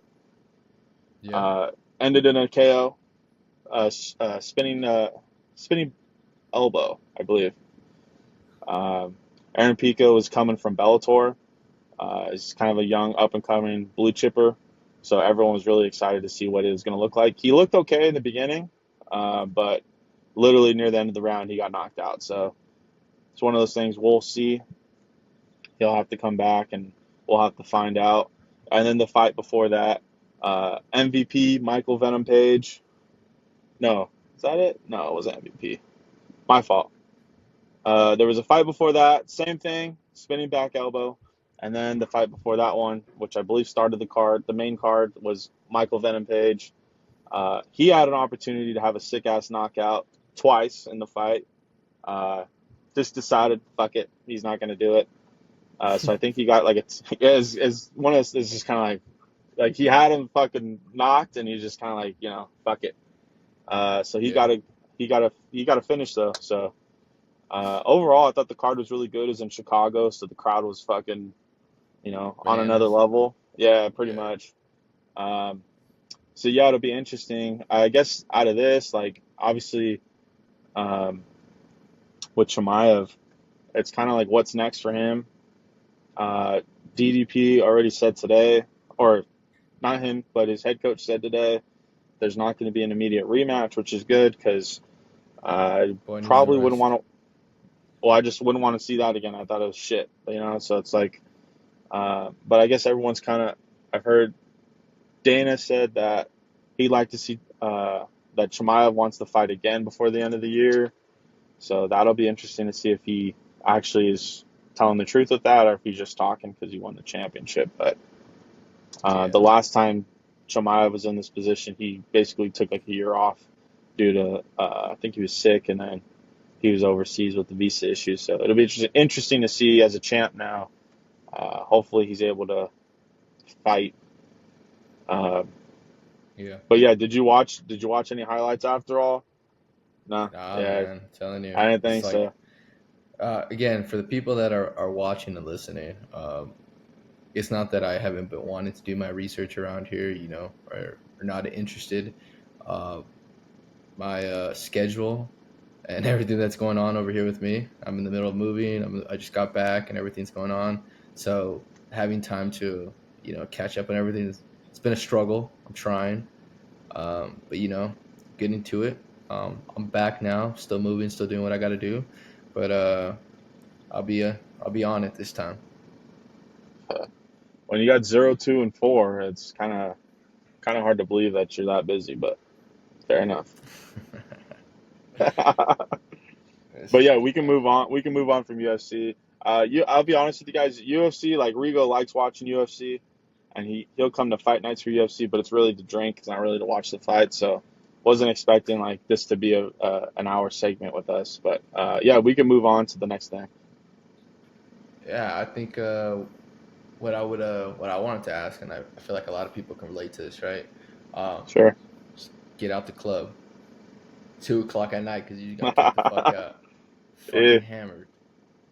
Yeah. Uh, Ended in a KO, spinning elbow, I believe. Um, Aaron Pico was coming from Bellator. He's kind of a young, up and coming blue chipper, so everyone was really excited to see what it was going to look like. He looked okay in the beginning, but literally near the end of the round, he got knocked out. So it's one of those things we'll see. He'll have to come back, and we'll have to find out. And then the fight before that, MVP Michael Venom Page. No, is that it? No, it wasn't MVP. My fault. There was a fight before that, same thing, spinning back elbow, and then the fight before that one, which I believe started the card. The main card was Michael Venom Page. He had an opportunity to have a sick ass knockout twice in the fight. Uh, just decided, fuck it, he's not going to do it. So I think he got like is one of those is just kind of like he had him fucking knocked and he's just kind of like fuck it. So he Yeah. got a finish though. So overall, I thought the card was really good. It was in Chicago, so the crowd was fucking on another Bananas. level. Yeah, pretty Yeah. much. Um, so yeah, it'll be interesting. I guess out of this, like obviously um, with Chimaev, it's kind of like what's next for him. Uh, DDP already said today, or not him, but his head coach said today, there's not going to be an immediate rematch, which is good because I Boy needs a probably wouldn't rest. want to. Well, I just wouldn't want to see that again. I thought it was shit, So it's like, but I guess everyone's kind of. I've heard Dana said that he'd like to see that Chimaev wants to fight again before the end of the year. So that'll be interesting to see if he actually is telling the truth with that, or if he's just talking because he won the championship. But the Yeah. last time Chimaev was in this position, he basically took like a year off due to I think he was sick, and then he was overseas with the visa issues. So it'll be interesting to see as a champ now. Hopefully he's able to fight. Uh, Yeah. but yeah, did you watch any highlights after all? No. Nah, Yeah, man. I'm telling you. I didn't It's think like, so. again, for the people that are watching and listening, it's not that I haven't been wanting to do my research around here, or not interested. Uh, my schedule. and everything that's going on over here with me. I'm in the middle of moving. I just got back and everything's going on. So having time to, catch up on everything, it's been a struggle. I'm trying, but getting to it. I'm back now, still moving, still doing what I got to do, but I'll be on it this time. When you got 0, 2, and 4, it's kind of hard to believe that you're that busy, but fair enough. But It's yeah, crazy, we can man. move on. We can move on from UFC. I'll be honest with you guys. UFC, like Rigo likes watching UFC, and he'll come to fight nights for UFC, but it's really to drink. It's not really to watch the fight. So, wasn't expecting like this to be a an hour segment with us. But yeah, we can move on to the next thing. Yeah, I think what I wanted to ask, and I feel like a lot of people can relate to this, right? Um, Sure. just get out the club 2 o'clock at night because you got to get the fuck out, fucking Yeah. hammered.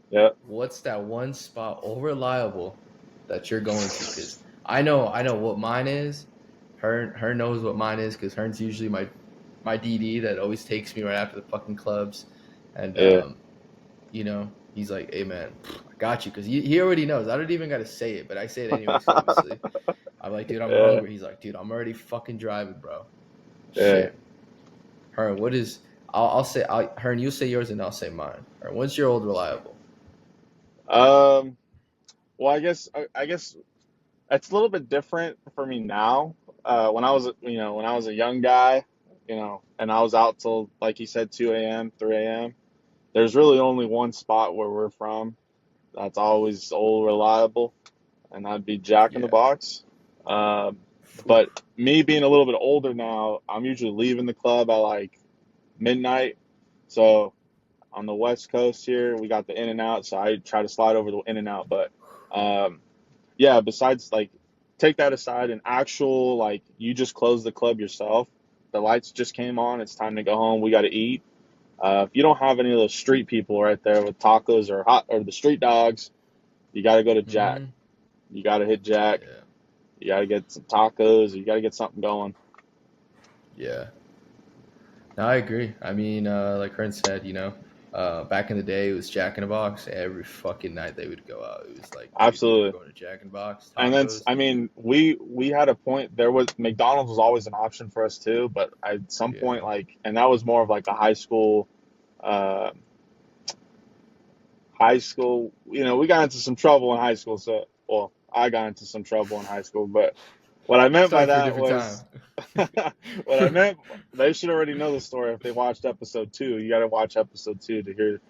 Yeah. What's that one spot all reliable that you're going to? Because I know what mine is. Her knows what mine is because hers usually my DD that always takes me right after the fucking clubs, and Yeah. he's like, "Hey man, I got you," because he already knows. I don't even got to say it, but I say it anyways. Obviously, I'm like, "Dude, I'm Yeah. hungry." He's like, "Dude, I'm already fucking driving, bro." Yeah. Shit, her. What is? I'll say her, and you say yours, and I'll say mine. Her, what's your old reliable? Um. Well, I guess it's a little bit different for me now. When I was, when I was a young guy, and I was out till, like you said, 2 a.m., 3 a.m. There's really only one spot where we're from that's always old reliable, and that'd be Jack in the Yeah. Box. Um, Oof. but me being a little bit older now, I'm usually leaving the club at like midnight. So on the West Coast here, we got the In and Out, so I try to slide over the In and Out. But um, yeah, besides like take that aside, an actual like you just closed the club yourself. The lights just came on. It's time to go home. We got to eat. If you don't have any of those street people right there with tacos or the street dogs, you got to go to Jack. Mm-hmm. You got to hit Jack. Yeah. You got to get some tacos. You got to get something going. Yeah. No, I agree. I mean, like Kern said, back in the day, it was Jack in the Box. Every fucking night they would go out. It was like, dude, we're Absolutely. going to Jack in the Box, And then tacos. I mean, we had a point. There was McDonald's was always an option for us too, but at some point, Yeah. like, and that was more of like a uh, high school. We got into some trouble in high school. So, well, I got into some trouble in high school. But what I meant by Story for a that different was, time. what I meant, they should already know the story if they watched episode 2. You got to watch episode 2 to hear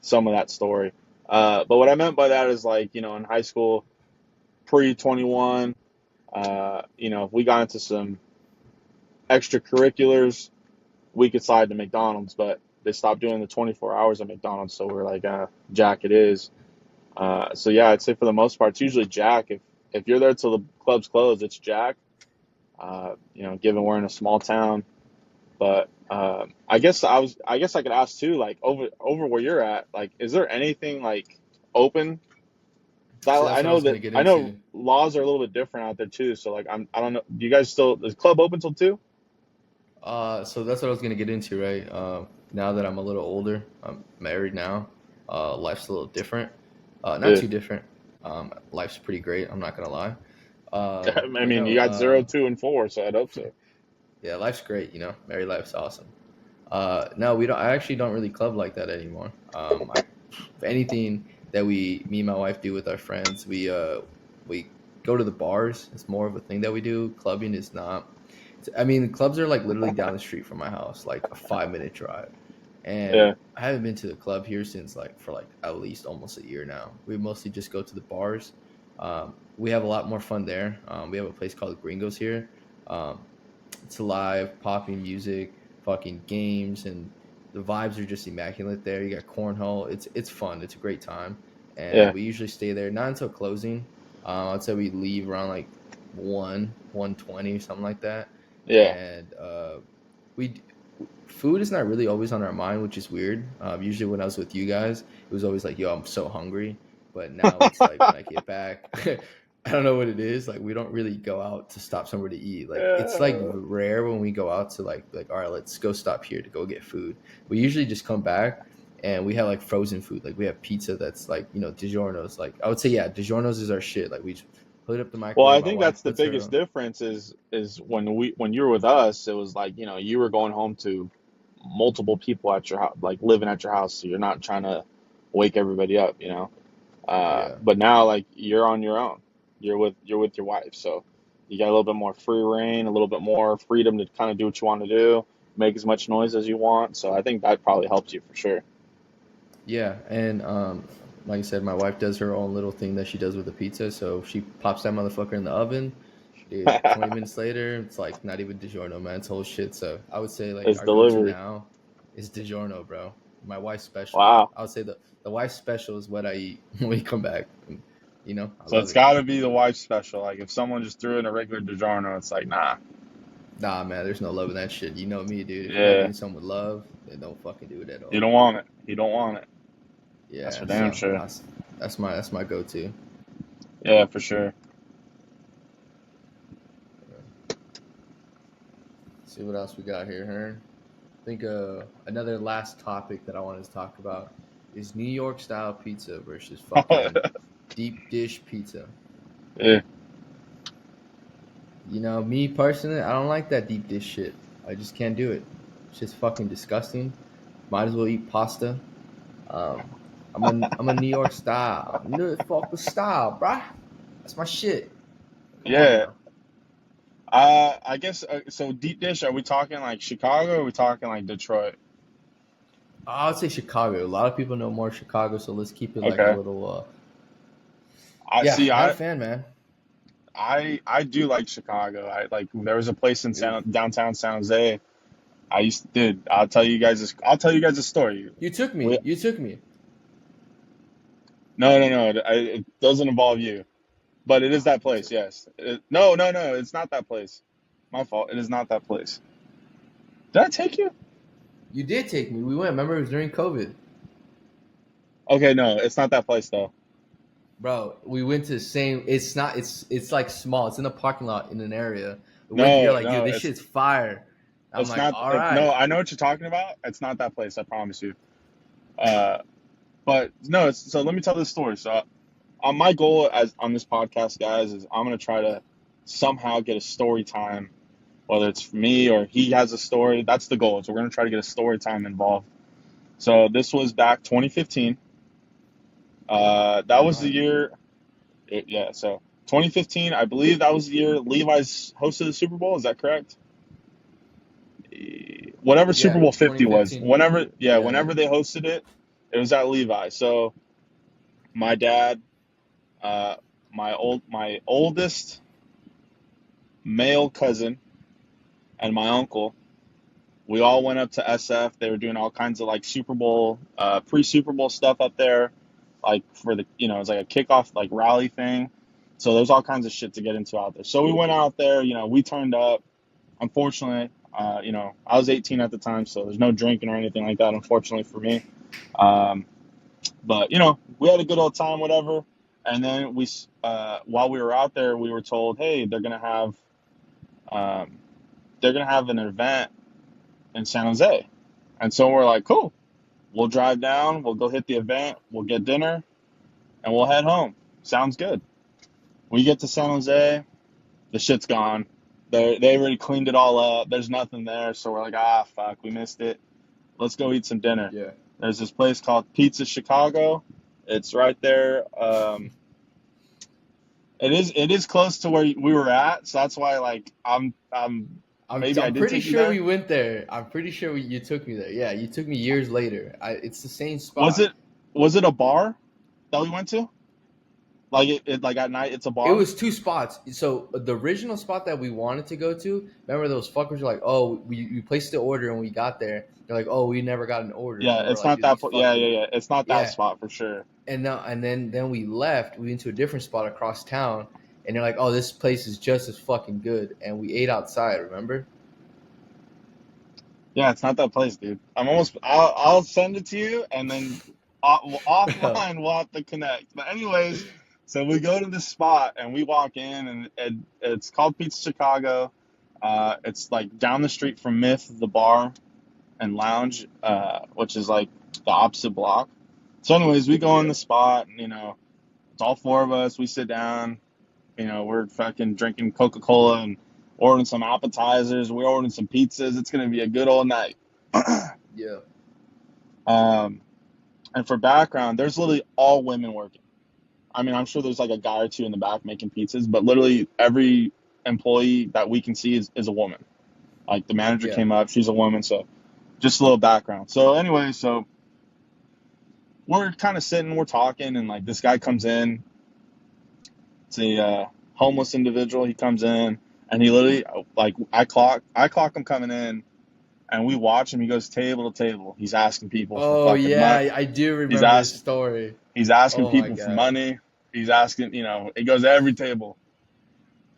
some of that story. But what I meant by that is like, in high school, pre 21, if we got into some extracurriculars, we could slide to McDonald's, but they stopped doing the 24 hours at McDonald's. So we're like, Jack, it is. So yeah, I'd say for the most part, it's usually Jack. If you're there till the club's closed, it's Jack. Given we're in a small town, but I guess I could ask too, like over where you're at, like, is there anything like open? See, That that's I what I know was gonna that get I know into. laws are a little bit different out there too. So like I don't know. Do you guys still is club open till 2? So that's what I was gonna get into, right? Now that I'm a little older, I'm married now. Life's a little different. Not Yeah. too different. Life's pretty great. I'm not gonna lie. I But mean, you no. got 0, 2, and 4, so I'd hope so. Yeah, life's great. Married life's awesome. No, we don't. I actually don't really club like that anymore. If anything that me and my wife do with our friends, we go to the bars. It's more of a thing that we do. Clubbing is not. I mean, clubs are like literally down the street from my house, like a 5 minute drive. And Yeah. I haven't been to the club here since like for like at least almost a year now. We mostly just go to the bars. We have a lot more fun there. We have a place called Gringos here. Um, it's live, popping music, fucking games, and the vibes are just immaculate there. You got cornhole. It's fun. It's a great time, and Yeah. we usually stay there not until closing. I'd say we leave around like 1:20 or something like that, Yeah. and we food is not really always on our mind, which is weird. Usually when I was with you guys, it was always like, "Yo, I'm so hungry," but now it's like when I get back. I don't know what it is. Like we don't really go out to stop somewhere to eat. Like it's like Yeah. rare when we go out to like all right, let's go stop here to go get food. We usually just come back and we have like frozen food. Like we have pizza that's like DiGiorno's. Like I would say yeah, DiGiorno's is our shit. Like we just put it up the Well, microwave. I My think wife that's the puts her biggest on. difference is when you were with us, it was like, you were going home to multiple people at your house, like living at your house, so you're not trying to wake everybody up. Yeah. But now like you're on your own. You're with your wife, so you got a little bit more free reign, a little bit more freedom to kind of do what you want to do, make as much noise as you want. So I think that probably helps you for sure. Yeah, and like I said, my wife does her own little thing that she does with the pizza. So she pops that motherfucker in the oven. Dude, 20 minutes later, it's like not even DiGiorno, man. It's whole shit. So I would say like It's our go-to delivery. now is DiGiorno, bro. My wife's special. Wow. I would say the wife's special is what I eat when we come back. And, I So love it's it. got to be the wife special. Like if someone just threw in a regular DiGiorno, it's like nah. Nah, man, there's no love in that shit. You know me, dude. If you're not Yeah, doing something with love, then don't fucking do it at you all. don't want it. You don't want it. That's for Yeah, damn so sure. that's my go-to. Yeah, for sure. See what else we got here, Hearn. I think another last topic that I wanted to talk about is New York style pizza versus fucking deep dish pizza. Yeah, Me personally, I don't like that deep dish shit. I just can't do it. It's just fucking disgusting. Might as well eat pasta. Um, I'm a New York style, New York style, bruh. That's my shit. Come on yeah. now. I guess so. Deep dish. Are we talking like Chicago? Or are we talking like Detroit? I would say Chicago. A lot of people know more Chicago, so let's keep it like a Okay. little. I Yeah, see. not a I fan, man. I do like Chicago. I like there was a place in Oof. downtown San Jose. I used to, dude. I'll tell you guys a story. You took We me. You took me. no. It doesn't involve you, but it is Ah, that you place. took me. Yes. No. It's not that place. My fault. It is not that place. Did I take you? You did take me. We went. Remember, it was during COVID, Okay, no, it's not that place though. bro. We went to the same. It's not. It's like small. It's in a parking lot in an area. We went. You're No, like, dude, no, this shit's fire. I'm it's like, not. all right. No, I know what you're talking about. It's not that place. I promise you. Uh, but no. So let me tell this story. So, my goal as on this podcast, guys, is I'm gonna try to somehow get a story time, whether it's me or he has a story. That's the goal. So we're gonna try to get a story time involved. So this was back 2015. That All was the right. year. Yeah. So 2015, I believe that was the year Levi's hosted the Super Bowl. Is that correct? Whatever Super Yeah, Bowl 50 was, 2015. Yeah. whenever they hosted it, it was at Levi. So my dad, uh, my oldest male cousin, and my uncle, we all went up to SF. They were doing all kinds of like Super Bowl, pre-Super Bowl stuff up there, like for the, it was like a kickoff like rally thing. So there's all kinds of shit to get into out there. So we went out there, we turned up. Unfortunately, I was 18 at the time, so there's no drinking or anything like that, unfortunately for me. Um, but we had a good old time, whatever. And then while we were out there, we were told, hey, um, they're gonna have an event in San Jose. And so we're like, cool. We'll drive down. We'll go hit the event. We'll get dinner, and we'll head home. Sounds good. We get to San Jose. The shit's gone. They already cleaned it all up. There's nothing there. So we're like, fuck, we missed it. Let's go eat some dinner. Yeah. There's this place called Pizza Chicago. It's right there. It is close to where we were at, so that's why like I'm I'm maybe I I'm did pretty take you sure there. we went there. I'm pretty sure you took me there. Yeah, you took me years later. It's the same Was spot. it was it a bar that we went to? Like it like at night it's a It bar? was two spots. So the original spot that we wanted to go to, remember those fuckers were like, "Oh, we placed the order and we got there." They're like, "Oh, we never got an order," Yeah, and we're it's like, not "Dude, that these yeah, fucking yeah. It's not that yeah." spot for sure. And now and then we left. We went to a different spot across town, and they're like, "Oh, this place is just as fucking good." And we ate outside. Remember? Yeah, it's not that place, dude. I'll send it to you and then Bro, offline we'll have to connect. But anyways, So we go to this spot and we walk in, and it's called Pizza Chicago. It's like down the street from Myth, the bar and lounge, which is like the opposite block. So, anyways, we go in Yeah. the spot, and it's all four of us. We sit down. We're fucking drinking Coca-Cola and ordering some appetizers. We're ordering some pizzas. It's gonna be a good old night. Yeah. um, and for background, there's literally all women working. I mean, I'm sure there's like a guy or two in the back making pizzas, but literally every employee that we can see is a woman. Like the manager Yeah. came up, she's a woman. So just a little background. So anyway, so we're kind of sitting, we're talking, and like this guy comes in. It's a homeless individual. He comes in, and he literally like I clock him coming in, and we watch him. He goes table to table. He's asking people for Oh fucking money. yeah, I do He's remember this asking story. he's asking Oh my people for god. money. He's asking, it goes to every table.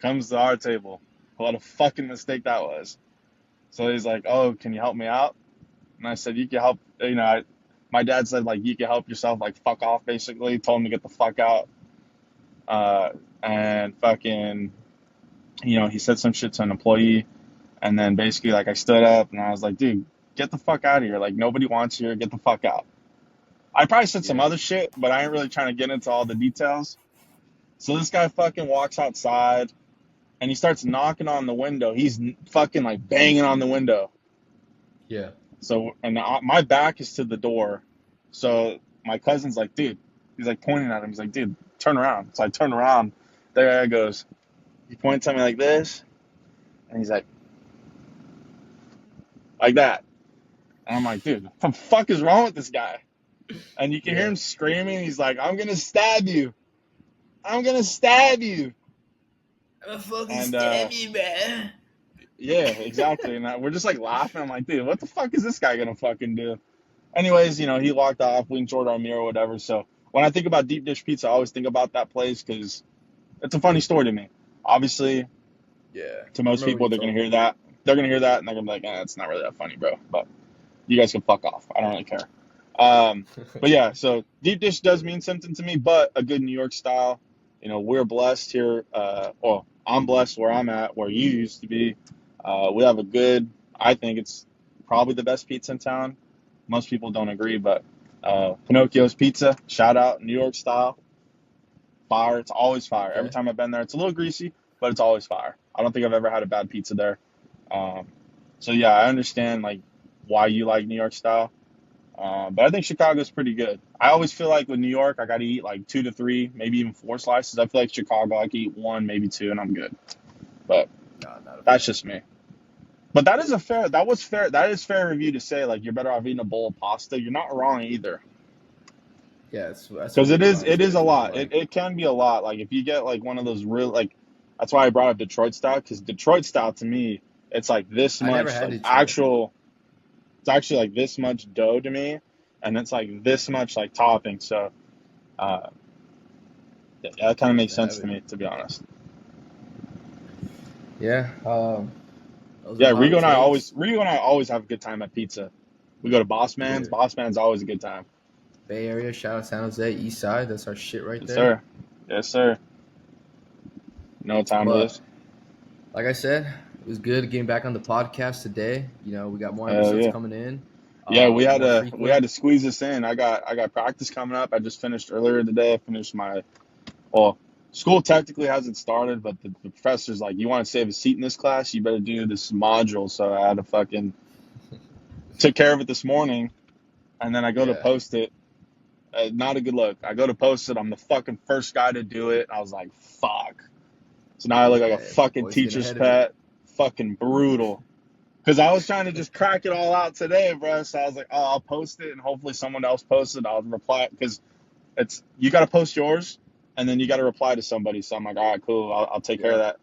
Comes to our table. What a fucking mistake that was. So he's like, "Oh, can you help me out?" And I said, "You can help." My dad said like, "You can help yourself." Like, fuck off. Basically, he told him to get the fuck out. And fucking, he said some shit to an employee, and then basically like I stood up and I was like, "Dude, get the fuck out of here. Like nobody wants you here. Get the fuck out." I probably said some Yeah. other shit, but I ain't really trying to get into all the details. So this guy fucking walks outside and he starts knocking on the window. He's fucking like banging on the window. Yeah. So, and my back is to the door. So my cousin's like, "Dude," he's like pointing at him. He's like, "Dude, turn around." So I turn around. The guy goes, he points at me like this, and he's like that. And I'm like, "Dude, what the fuck is wrong with this guy?" And you can hear Yeah. him screaming. He's like, "I'm gonna stab you. I'm gonna stab you." I'm gonna fucking And stab you, man. yeah, exactly. And we're just like laughing. I'm like, "Dude, what the fuck is this guy gonna fucking do?" Anyways, he walked off. We enjoyed our meal or whatever. So when I think about deep dish pizza, I always think about that place because it's a funny story to me. Obviously, Yeah. to I most remember what people, you they're gonna told me. hear that. They're gonna hear that and they're gonna be like, "It's not really that funny, bro." But you guys can fuck off. I don't really care. But yeah, so deep dish does mean something to me, but a good New York style. We're blessed here. Well, I'm blessed where I'm at, where you used to be. We have a good. I think it's probably the best pizza in town. Most people don't agree, but Pinocchio's Pizza, shout out, New York style, fire. It's always fire. Every Okay. time I've been there, it's a little greasy, but it's always fire. I don't think I've ever had a bad pizza there. Um, so yeah, I understand like why you like New York style, but I think Chicago's pretty good. I always feel like with New York, I got to eat like 2 to 3, maybe even 4 slices. I feel like Chicago, I can eat one, maybe two, and I'm good. But Nah, not a that's fan. just me. But that is fair review to say like you're better off eating a bowl of pasta. You're not wrong either. Yeah, that's a Because it really is honest it is a answer. lot. It, Like, it can be a lot. Like if you get like one of those real like that's why I brought up Detroit style because Detroit style to me it's like this I never much had like Detroit. actual it's actually like this much dough to me and it's like this much like topping. So uh, yeah, that kind of makes I sense have to it. me to be honest. Yeah. Those are Yeah, hot takes. Rigo and I always have a good time at pizza. We go to Boss Man's. Yeah. Boss Man's always a good time. Bay Area, shout out San Jose, East Side. That's our shit right Yes there. sir. Yes sir. You know what time it But is? like I said, it was good getting back on the podcast today. We got more Hell episodes yeah. coming in, Yeah, we had more to we had frequent. to squeeze this in. I got practice coming up. I just finished earlier today. I finished my well, school technically hasn't started, but the professor's like, "You want to save a seat in this class? You better do this module." So I had to fucking took care of it this morning, and then I go to Yeah, post it. Not a good look. I go to post it. I'm the fucking first guy to do it. I was like, "Fuck." So now I look like a yeah. fucking Always getting teacher's ahead of it. pet. Fucking brutal. Because I was trying to just crack it all out today, bro. So I was like, "Oh, I'll post it, and hopefully someone else posts it. I'll reply because it's you got to post yours, and then you got to reply to somebody." So I'm like, "All right, cool. I'll take care of Yeah, that."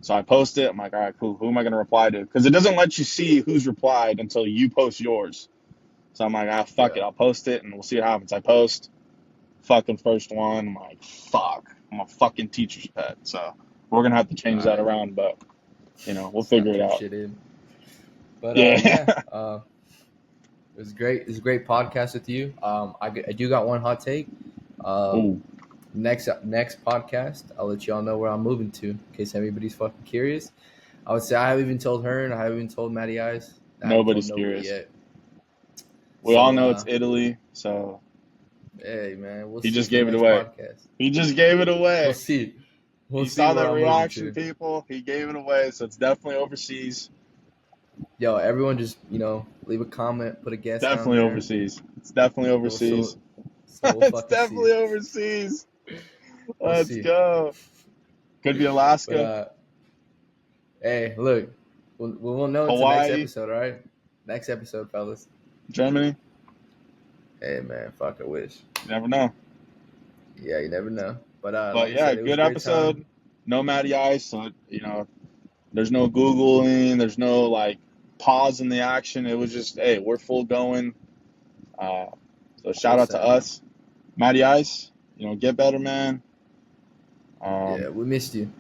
So I post it. I'm like, "All right, cool. Who am I gonna reply to?" Because it doesn't let you see who's replied until you post yours. So I'm like, fuck yeah. it. I'll post it, and we'll see what happens. I post fucking first one. I'm like, fuck. I'm a fucking teacher's pet. So we're gonna have to change All that right. around, but we'll figure Slap it some out. shit in. But Yeah. yeah, it was great. It was a great podcast with you. I do got one hot take. Um, Ooh. next podcast, I'll let y'all know where I'm moving to in case anybody's fucking curious. I would say I haven't even told her, and I haven't even told Matty Eyes. I haven't told Nobody's nobody curious. yet. We all So, know it's Italy, so hey man, we'll he see just for the gave it next away. podcast. He just gave it We'll away. see. We'll You see saw where that I'm moving reaction, to. people. He gave it away, so it's definitely overseas. Yo, everyone, just leave a comment, put a It's guess down definitely there. overseas. It's definitely We'll overseas. so we'll It's fucking see. definitely overseas. We'll Let's see. go. Could be But Alaska, hey, look, we'll know until next Hawaii, episode, all right? Next episode, fellas. Germany. Hey man, fuck, I wish. You never know. Yeah, you never know. But But like I yeah, said, it was good a great time. episode. No Matty Ice, so there's no Googling, there's no like pause in the action. It was just, hey, we're full going. Uh, so Full shout out to send. us, Matty Ice. Get better, man. Yeah, we missed you.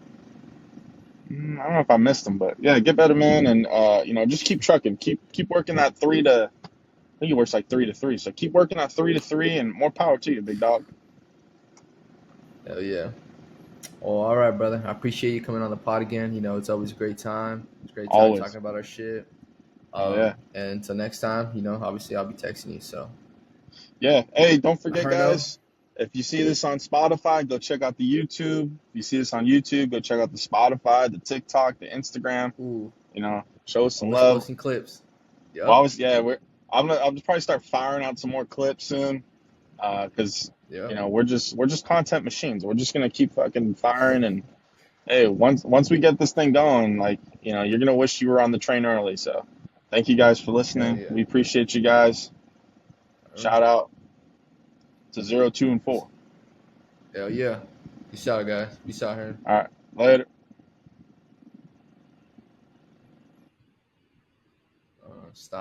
I don't know if I missed him, but yeah, get better, man, and just keep trucking, keep working that three to. I think he works like 3 to 3, so keep working that 3 to 3, and more power to you, big dog. Hell yeah. Well, all right, brother. I appreciate you coming on the pod again. It's always a great time. It's a great time Always, talking about our shit. hell yeah, And until next time, obviously I'll be texting you. So yeah. Hey, don't let forget, her know. guys. If you see this on Spotify, go check out the YouTube. If you see this on YouTube, go check out the Spotify, the TikTok, the Instagram. Ooh, Show us some always love. posting clips. Well, Yep. I'll just probably start firing out some more clips soon, because Yep. we're just content machines. We're just gonna keep fucking firing, and hey, once we get this thing going, like you're gonna wish you were on the train early. So, thank you guys for Hell listening. yeah. We appreciate you guys. All right. Shout out to 0, 2, and 4. Hell yeah. Peace out, guys. Peace out here. All right, later. Stop.